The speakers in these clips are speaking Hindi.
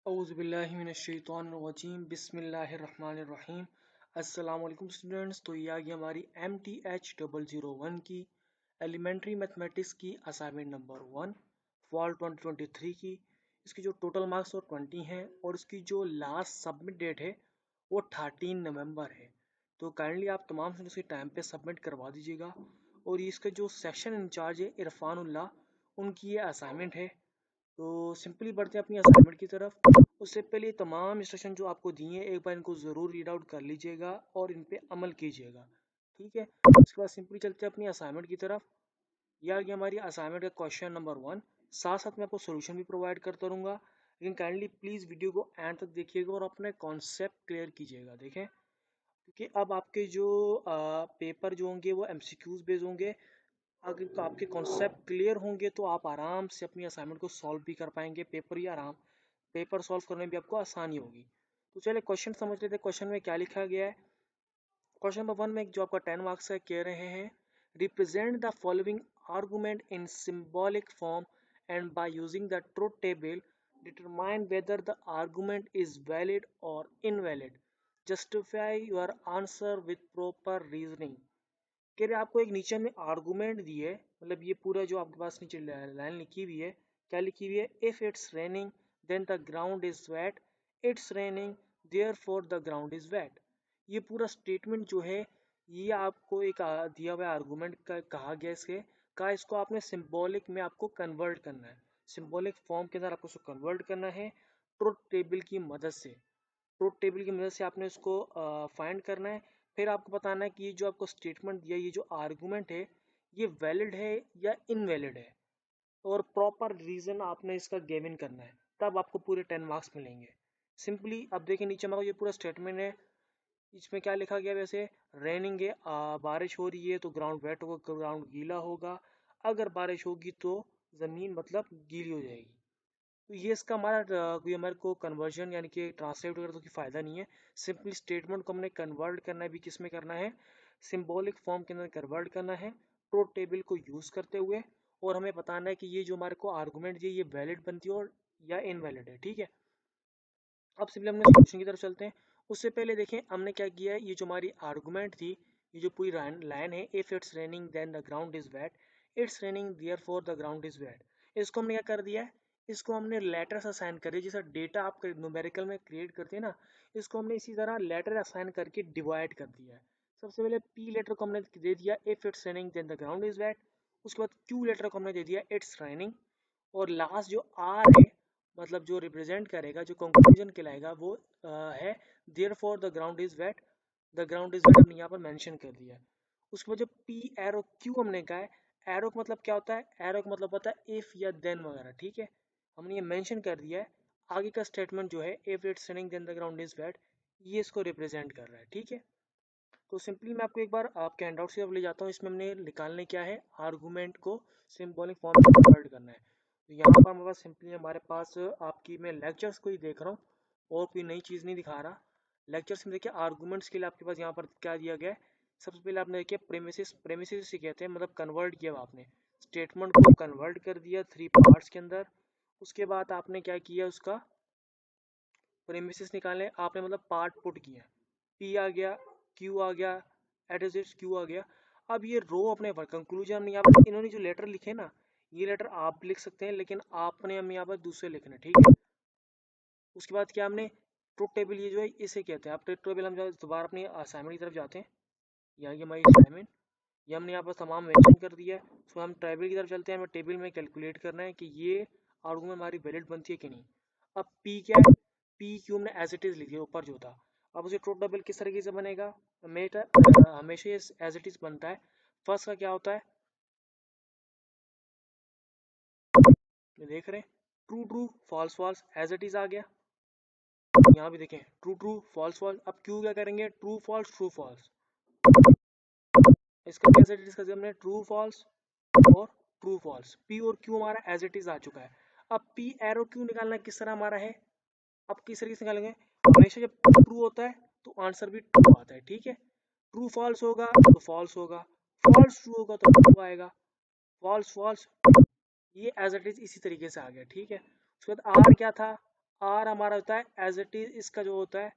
औज़ुबिल्लाहिमिनश्शैतानिर्रजीम बिस्मिल्लाहिर्रहमानिर्रहीम। अस्सलाम वालेकुम स्टूडेंट्स। तो ये आ गई हमारी MTH 001 की एलिमेंट्री मैथमेटिक्स की असाइनमेंट नंबर 1 फॉल 2023 की। इसकी जो टोटल मार्क्स और 20 हैं और इसकी जो लास्ट सबमिट डेट है वो 13 नवंबर है। तो काइंडली आप तमाम स्टूडेंट्स के टाइम पे सबमिट करवा दीजिएगा। और इसका जो सेक्शन इंचार्ज है इरफानुल्लाह, उनकी ये असाइनमेंट है। तो सिंपली बढ़ते हैं अपनी असाइनमेंट की तरफ। उससे पहले तमाम इंस्ट्रक्शन जो आपको दिए हैं एक बार इनको ज़रूर रीड आउट कर लीजिएगा और इन पे अमल कीजिएगा, ठीक है। उसके बाद सिंपली चलते हैं अपनी असाइनमेंट की तरफ। यह आ गया हमारी असाइनमेंट का क्वेश्चन नंबर 1। साथ साथ मैं आपको सोल्यूशन भी प्रोवाइड करता रहूँगा, लेकिन काइंडली प्लीज़ वीडियो को एंड तक देखिएगा और अपने कॉन्सेप्ट क्लियर कीजिएगा। देखें, क्योंकि अब आपके जो पेपर जो होंगे वो MCQs बेस्ड होंगे। अगर आपके कॉन्सेप्ट क्लियर होंगे तो आप आराम से अपनी असाइनमेंट को सॉल्व भी कर पाएंगे। पेपर सॉल्व करने में भी आपको आसानी होगी। तो चलिए क्वेश्चन समझ लेते हैं। क्वेश्चन में क्या लिखा गया है। क्वेश्चन नंबर 1 में जो आपका 10 मार्क्स का कह रहे हैं, represent the following argument in symbolic form and by using the truth table determine whether the argument is valid और invalid. Justify your answer with proper reasoning. कह रहे आपको एक नीचे में आर्गुमेंट दी है, मतलब ये पूरा जो आपके पास नीचे लाइन लिखी हुई है, क्या लिखी हुई है, if it's raining then the ground is wet, it's raining therefore the ground is wet. ये पूरा स्टेटमेंट जो है ये आपको एक दिया हुआ आर्गुमेंट का कहा गया इसको आपने सिंबॉलिक में आपको कन्वर्ट करना है। सिंबॉलिक फॉर्म के अंदर आपको इसको कन्वर्ट करना है ट्रुथ टेबल की मदद से। ट्रुथ टेबल की मदद से आपने इसको फाइंड करना है। फिर आपको बताना है कि ये जो आपको स्टेटमेंट दिया, ये जो आर्गुमेंट है ये वैलिड है या इनवैलिड है, और प्रॉपर रीजन आपने इसका गिवन करना है, तब आपको पूरे 10 मार्क्स मिलेंगे। सिंपली अब देखिए नीचे हमारा ये पूरा स्टेटमेंट है। इसमें क्या लिखा गया, वैसे रेनिंग है, बारिश हो रही है तो ग्राउंड वेट होगा, ग्राउंड गीला होगा। अगर बारिश होगी तो ज़मीन मतलब गीली हो जाएगी। तो ये इसका हमारा कोई हमारे को कन्वर्जन यानी कि ट्रांसलेट वगैरह तो कोई फ़ायदा नहीं है। सिंपली स्टेटमेंट को हमने कन्वर्ट करना है, भी किस में करना है, सिंबॉलिक फॉर्म के अंदर कन्वर्ट करना है ट्रुथ टेबल को यूज़ करते हुए। और हमें बताना है कि ये जो हमारे को आर्गूमेंट ये वैलिड बनती है और या इनवैलिड है, ठीक है। अब सिंपली हमने सोल्यूशन की तरफ चलते हैं। उससे पहले देखें हमने क्या किया है। ये जो हमारी आर्गूमेंट थी, ये जो पूरी लाइन है, if it's raining then the ground is wet, it's raining therefore the ground is wet, इसको हमने क्या कर दिया है, इसको हमने लेटर्स असाइन कर दिया। जैसा डेटा आप न्यूमेरिकल में क्रिएट करते हैं ना, इसको हमने इसी तरह लेटर असाइन करके डिवाइड कर दिया है। सबसे पहले पी लेटर को हमने दे दिया if it's raining then the ground is wet. उसके बाद क्यू लेटर को हमने दे दिया इट्स रेनिंग। और लास्ट जो आर है, मतलब जो रिप्रेजेंट करेगा, जो कंक्लूजन कहलाएगा, वो है therefore the ground is wet. The ground is wet हमने यहाँ पर मेंशन कर दिया है। उसके बाद जो पी एरो क्यू हमने कहा है, एरो का मतलब क्या होता है, एरो का मतलब होता है इफ या देन वगैरह, ठीक है। हमने ये मेंशन कर दिया है। आगे का स्टेटमेंट जो है if it's running then the ground is wet, ये इसको रिप्रेजेंट कर रहा है, ठीक है। तो सिंपली मैं आपको एक बार आपके हैंडआउट से अब ले जाता हूँ। इसमें हमने निकालने क्या है, आर्गूमेंट को सिंबॉलिक फॉर्म में कन्वर्ट करना है। तो यहाँ पर हमारे पास सिंपली हमारे पास आपकी मैं लेक्चर्स को ही देख रहा हूँ और कोई नई चीज़ नहीं दिखा रहा। लेक्चर्स में देखिए आर्गूमेंट्स के लिए आपके पास यहाँ पर क्या दिया गया है। सबसे पहले आपने देखिए प्रेमिसेस, प्रेमिसेस से कहते हैं मतलब कन्वर्ट किया आपने स्टेटमेंट को कन्वर्ट कर दिया 3 पार्ट्स के अंदर। उसके बाद आपने क्या किया, उसका प्रेमिसेस निकालने आपने मतलब पार्ट पुट किया। पी आ गया, क्यू आ गया, एट क्यू आ गया। अब ये रो अपने पर कंक्लूजन में यहाँ पर इन्होंने जो लेटर लिखे ना, ये लेटर आप लिख सकते हैं, लेकिन आपने हम यहाँ पर दूसरे लिखने, ठीक है। उसके बाद क्या हमने ट्रुथ टेबल, ये जो है इसे कहते हैं। आप ट्रुथ टेबल हम दोबारा अपनी असाइनमेंट की तरफ जाते हैं। यहाँ ये हमारी असाइनमेंट, ये हमने यहाँ पर तमाम मेंशन कर दिया है। तो हम टेबल की तरफ चलते हैं। हमें टेबल में कैलकुलेट करना है कि ये आर्गूमेंट हमारी वैलिड बनती है कि नहीं। अब पी क्या है, पी क्यू हमने एज इट इज लिख दिया ऊपर जो था। अब उसे ट्रुथ टेबल किस तरीके से बनेगा, हमेशा ये एज इट इज बनता है। फर्स्ट का क्या होता है, ये देख रहे हैं, true true false false, as it is आ गया। यहाँ भी देखें ट्रू ट्रू फॉल्स फॉल्स। अब क्यू क्या करेंगे, ट्रू फॉल्स ट्रू फॉल्स। इसका एज इट इज का हमने ट्रू फॉल्स और ट्रू फॉल्स। पी और क्यू हमारा एज इट इज आ चुका है। अब पी एरो क्यू निकालना किस तरह हमारा है, अब किस तरीके से निकालेंगे। हमेशा जब ट्रू होता है तो आंसर भी ट्रू आता है, ठीक है। ट्रू फॉल्स होगा तो फॉल्स होगा, फॉल्स ट्रू होगा तो ट्रू आएगा, फॉल्स फॉल्स। ये एज इट इज इसी तरीके से आ गया, ठीक है। उसके बाद आर क्या था, आर हमारा होता है एज इट इज, इसका जो होता है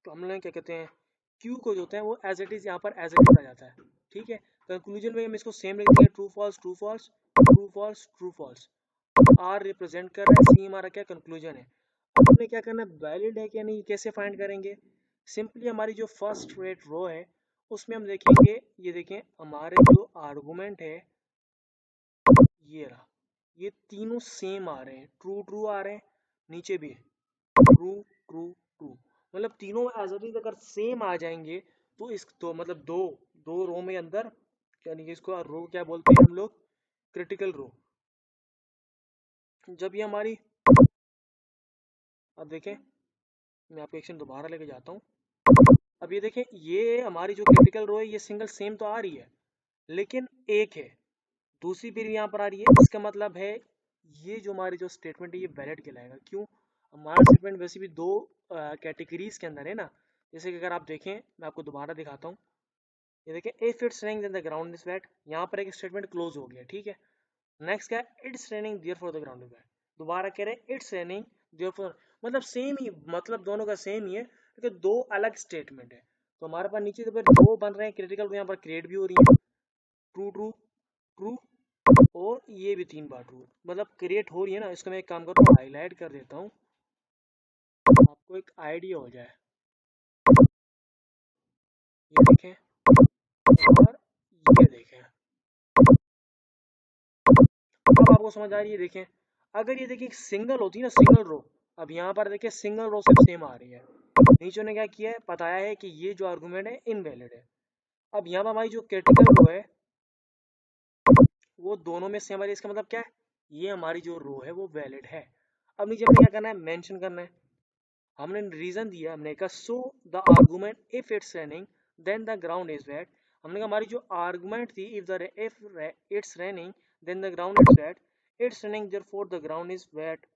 तो हम लोग क्या कहते हैं क्यू को जो होता है वो एज इट इज यहाँ पर एज इट इज आ जाता है। ठीक है, कंक्लूजन में हम इसको सेम लिख देंगे, true false true false true false true false. R represent कर रहा है, सी हमारा क्या कंक्लूजन है। अब हमें क्या करना है, वैलिड है क्या नहीं कैसे फाइंड करेंगे। सिंपली हमारी जो फर्स्ट रेट रो है उसमें हम देखेंगे, ये देखें हमारे जो आर्गुमेंट है ये रहा, ये तीनों सेम आ रहे हैं, ट्रू ट्रू आ रहे हैं, नीचे भी ट्रू ट्रू ट्रू, मतलब तीनों एज इट इज अगर सेम आ जाएंगे तो इस तो मतलब दो दो रो में अंदर, यानी कि इसको रो क्या बोलते हैं हम लोग, क्रिटिकल रो। जब ये हमारी, अब देखें मैं आपको एक्शन दोबारा लेके जाता हूँ। अब ये देखें ये हमारी जो क्रिटिकल रो है ये सिंगल सेम तो आ रही है लेकिन एक है, दूसरी फिर यहाँ पर आ रही है, इसका मतलब है ये जो हमारी जो स्टेटमेंट है ये वैलिड कहलाएगा। क्यों, हमारा स्टेटमेंट वैसे भी दो कैटेगरीज के अंदर है ना। जैसे कि अगर आप देखें, मैं आपको दोबारा दिखाता हूँ, ये देखें if it's raining then the ground is wet, यहाँ पर एक स्टेटमेंट क्लोज हो गया। ठीक है, नेक्स्ट क्या है, it's raining therefore the ground is wet, दोबारा कह रहे हैं इट्स रेनिंग देयरफॉर, मतलब सेम ही, मतलब दोनों का सेम ही है लेकिन दो अलग स्टेटमेंट है। तो हमारे पास नीचे तो दो बन रहे हैं क्रिटिकल, तो यहाँ पर क्रिएट भी हो रही है, ट्रू ट्रू ट्रू, और ये भी 3 बार ट्रू, मतलब क्रिएट हो रही है ना। इसको मैं एक काम करता हूँ हाईलाइट कर देता हूँ, आपको एक आइडिया हो जाए। ये देखें और ये देखें, अब आपको समझ आ रही है। देखें अगर ये देखिए सिंगल होती है ना, सिंगल रो, अब यहाँ पर देखिए सिंगल रो से सेम आ रही है, नीचे ने क्या किया है बताया है कि ये जो आर्गुमेंट है इनवैलिड है। अब यहाँ पर हमारी जो क्रिटिकल रो है वो दोनों में सेम आ रही है, इसका मतलब क्या है, ये हमारी जो रो है वो वैलिड है। अब नीचे हमें क्या करना है, मेंशन करना है। हमने रीजन दिया, हमने कहा so the argument if it's running then the ground is wet. हमने कहा हमारी जो आर्गुमेंट थी if it's running then the ground is wet, it's running therefore the ground is wet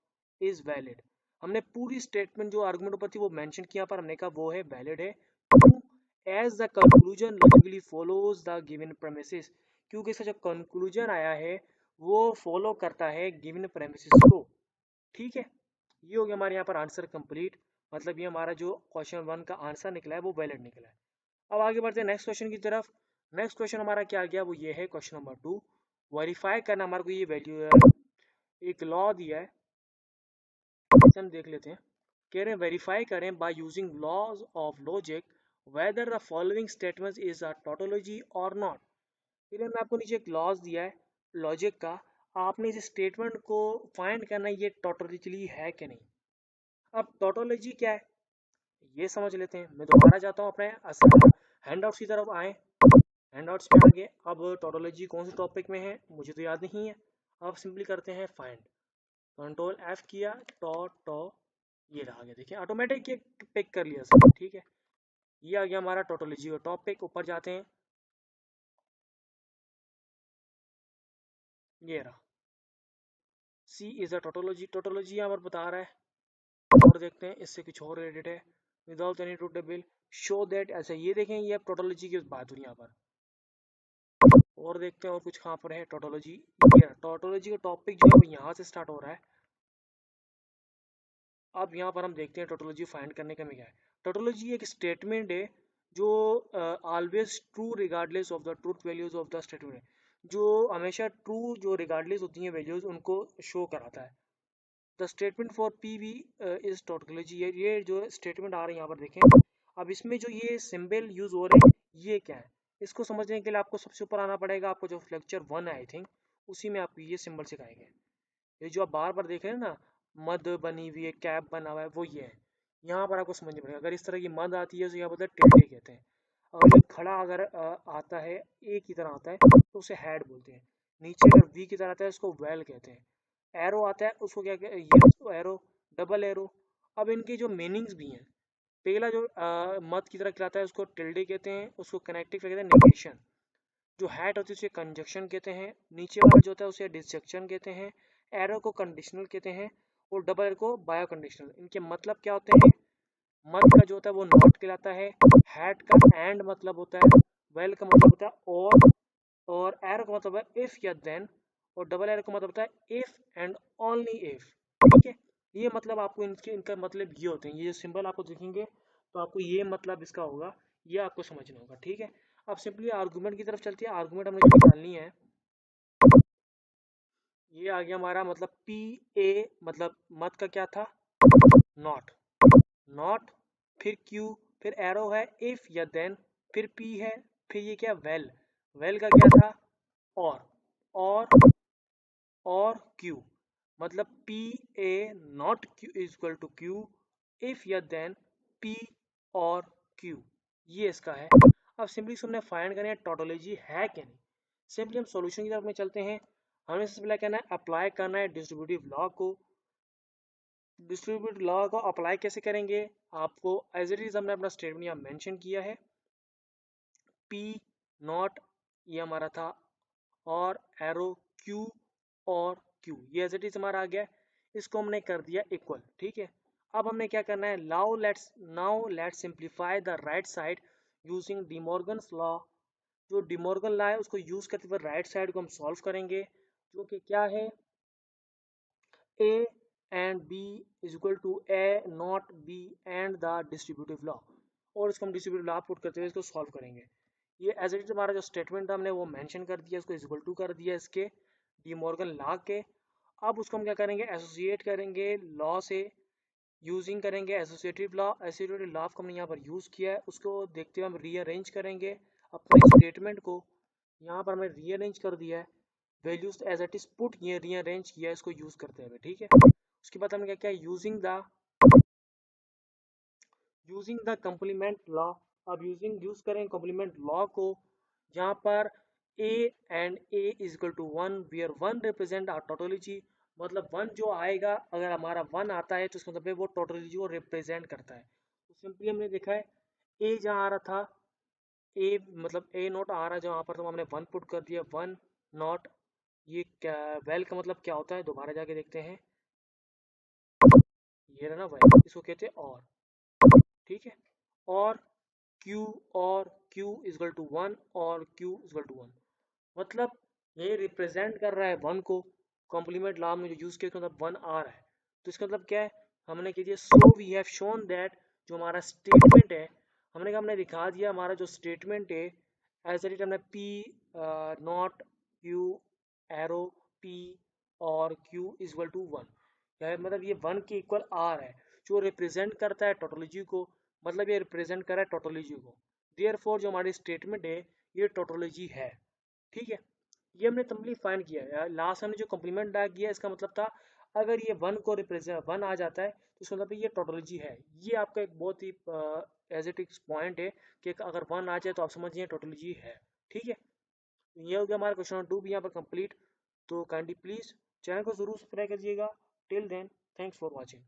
is valid. हमने पूरी स्टेटमेंट जो आर्गुमेंट ऊपर थी वो मेंशन किया, पर हमने कहा वो है वैलिड है as the conclusion logically follows the given premises, क्योंकि इसका जो कंक्लूजन आया है वो फॉलो करता है गिवन प्रेमिसेस को। ठीक है, ये हो गया हमारे यहाँ पर आंसर कंप्लीट, मतलब ये हमारा जो क्वेश्चन 1 का आंसर निकला है वो वैलिड निकला है। अब आगे बढ़ते हैं नेक्स्ट क्वेश्चन की तरफ। नेक्स्ट क्वेश्चन हमारा क्या आ गया, वो ये है क्वेश्चन नंबर 2, वेरीफाई करना हमारे को ये वैल्यू, एक लॉ दिया है, इसे हम देख लेते हैं। कह रहे हैं वेरीफाई करें by using laws of logic whether the following statement is a tautology और नॉट। फिर मैं आपको नीचे एक लॉज दिया है लॉजिक का, आपने इस स्टेटमेंट को फाइंड करना है ये टोटोलॉजिकली है कि नहीं। अब टोटोलॉजी क्या है ये समझ लेते हैं। मैं दोबारा जाता हूँ अपने हैंडआउट्स की तरफ आए, हैंडआउट्स में आगे, अब टोटोलॉजी कौन से टॉपिक में है मुझे तो याद नहीं है। अब सिंपली करते हैं फाइंड, कंट्रोल एफ किया, टो ये रहा गया, देखिए ऑटोमेटिक ये पिक कर लिया सब। ठीक है, ये आ गया हमारा टोटोलॉजी का टॉपिक। ऊपर जाते हैं, ये रहा सी इज अ टोटोलॉजी, टोटोलॉजी यहाँ पर बता रहा है। और देखते हैं इससे कुछ और रिलेटेड है, without any two table show that, ऐसा ये देखें ये टोटोलॉजी की बात हुई यहाँ पर। और देखते हैं और कुछ कहाँ पर है टोटोलॉजी, ये टोटोलॉजी का टॉपिक जो है वो यहाँ से स्टार्ट हो रहा है। अब यहाँ पर हम देखते हैं टोटोलॉजी फाइंड करने का में क्या है। टोटोलॉजी एक स्टेटमेंट है जो always true regardless of the truth values of the statement है, जो हमेशा ट्रू जो रिगार्डलेस होती हैं वैल्यूज उनको शो कराता है। The statement for P V is tautology, ये जो स्टेटमेंट आ रही है यहाँ पर देखें। अब इसमें जो ये सिंबल यूज हो रहे हैं ये क्या है, इसको समझने के लिए आपको सबसे ऊपर आना पड़ेगा। आपको जो लेक्चर 1 है आई थिंक उसी में आपको ये सिंबल सिखाएंगे। ये जो आप बार बार देख रहे हैं ना, मद बनी हुई है, कैप बना हुआ है, वो ये है। यहाँ पर आपको समझना पड़ेगा, अगर इस तरह की मद आती है तो यहाँ पर टिल्डे कहते हैं। और ये खड़ा अगर आता है ए की तरह आता है तो उसे हेड बोलते हैं। नीचे अगर वी की तरह आता है उसको वेल कहते हैं। एरो आता है उसको क्या कहते हैं, ये एरो, डबल एरो। अब इनकी जो मीनिंग्स भी हैं, पहला जो मद की तरह कहलाता है उसको टिल्डे कहते हैं, उसको कनेक्टिव कहते हैं नेगेशन। जो हैट होती है उसे कंजक्शन कहते हैं, नीचे वाला जो होता है उसे डिसजंक्शन कहते हैं, एरो को कंडीशनल कहते हैं, और डबल एरो को बायो कंडीशनल। इनके मतलब क्या होते हैं, मत का जो होता है वो नॉट कहलाता है, हैट का एंड मतलब होता है, वेल का मतलब होता है और एरो का मतलब है इफ या देन, और डबल एरो का मतलब होता है इफ एंड ओनली इफ। ठीक है, ये मतलब आपको इनका मतलब ये होते हैं, ये जो सिंबल आपको दिखेंगे तो आपको ये मतलब इसका होगा, ये आपको समझना होगा, ठीक है। अब सिंपली आर्गूमेंट की तरफ चलते हैं। आर्गूमेंट हमने जो निकालनी है, ये आ गया हमारा मतलब पी ए, मतलब मत का क्या था, नॉट, नॉट, फिर क्यू, फिर एरो है इफ या देन, फिर पी है, फिर ये क्या वेल, वेल का क्या था, और और क्यू, मतलब P A not Q is equal to Q, if या देन पी और क्यू, ये इसका है। अब सिंपली हमने फाइंड करना है टोटोलॉजी है क्या नहीं। सिंपली हम सॉल्यूशन की तरफ में चलते हैं। हमें सबसे पहले कहना है अप्लाई करना है डिस्ट्रीब्यूटिव लॉ को। डिस्ट्रीब्यूटिव लॉ को अप्लाई कैसे करेंगे, आपको एज इट इज हमने अपना स्टेटमेंट यहाँ मेंशन किया है, पी नॉट ये हमारा था, और एरो क्यू और क्यू, ये एज इट इज हमारा आ गया, इसको हमने कर दिया इक्वल, ठीक है। अब हमने क्या करना है, now let's simplify the right side using De Morgan's law. जो डिमॉर्गन लॉ है उसको यूज करते हुए राइट साइड को हम सॉल्व करेंगे, जो कि क्या है, a and b is equal to a not b and the distributive law, और इसको हम डिस्ट्रीब्यूटिव लॉ पुट करते हुए इसको सॉल्व करेंगे। ये एज इट इज हमारा जो स्टेटमेंट था हमने वो मेंशन कर दिया, इसको इक्वल टू कर दिया इसके डिमॉर्गन लॉ के। अब उसको हम क्या करेंगे, एसोसिएट करेंगे लॉ से, यूजिंग करेंगे एसोसिएटिव लॉ। एसोसिएटिव लॉ को हमने यहाँ पर यूज किया है, उसको देखते हुए हम रीअरेंज करेंगे अपने स्टेटमेंट को। यहाँ पर हमने रीअरेंज कर दिया है, values as it is put, ये रीअरेंज किया है इसको यूज करते हुए, ठीक है। उसके बाद हमने क्या किया, यूजिंग द कॉम्प्लीमेंट लॉ। अब यूज करें कॉम्प्लीमेंट लॉ को, जहाँ पर a and a is equal to 1 where 1 represent our tautology, मतलब 1 जो आएगा, अगर हमारा 1 आता है तो इसका मतलब वो टोटोलॉजी को रिप्रेजेंट करता है। तो सिंपली हमने देखा है a जहाँ आ रहा था, a मतलब a नॉट आ रहा है जहाँ पर, तो हमने 1 पुट कर दिया, 1 नॉट, ये क्या वेल का मतलब क्या होता है, दोबारा जाके देखते हैं, ये रहा ना वेल, इसको कहते हैं और, ठीक है। और Q इज इक्वल टू 1 और Q इज इक्वल टू 1, मतलब ये रिप्रेजेंट कर रहा है 1 को। कॉम्प्लीमेंट लॉ में जो यूज किया मतलब 1 आ रहा है, तो इसका मतलब क्या है, हमने कह दिया so we have shown that, जो हमारा स्टेटमेंट है, हमने दिखा दिया हमारा जो स्टेटमेंट है, एज इट हमने P not Q arrow P और Q इज इक्वल टू 1, मतलब ये 1 के इक्वल आ रहा है, जो रिप्रेजेंट करता है टोटोलॉजी को, मतलब ये रिप्रेजेंट कर रहा है टोटोलॉजी को। देयरफॉर जो हमारी स्टेटमेंट है ये टोटोलॉजी है, ठीक है। ये हमने सिंपली फाइंड किया है। लास्ट हमने जो कॉम्प्लीमेंट ड्रा किया इसका मतलब था, अगर ये 1 को रिप्रेजेंट 1 आ जाता है तो इसका मतलब ये टोटोलॉजी है। ये आपका एक बहुत ही एज इट इज पॉइंट है कि अगर 1 आ जाए तो आप समझिए टोटोलॉजी है, ठीक है। तो ये हो गया हमारा क्वेश्चन 2 भी यहाँ पर कंप्लीट। तो काइंडली प्लीज चैनल को जरूर सब्सक्राइब कीजिएगा। Till then, thanks for watching.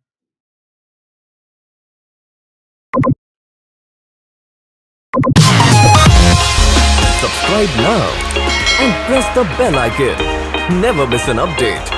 Subscribe now and press the bell icon. Never miss an update.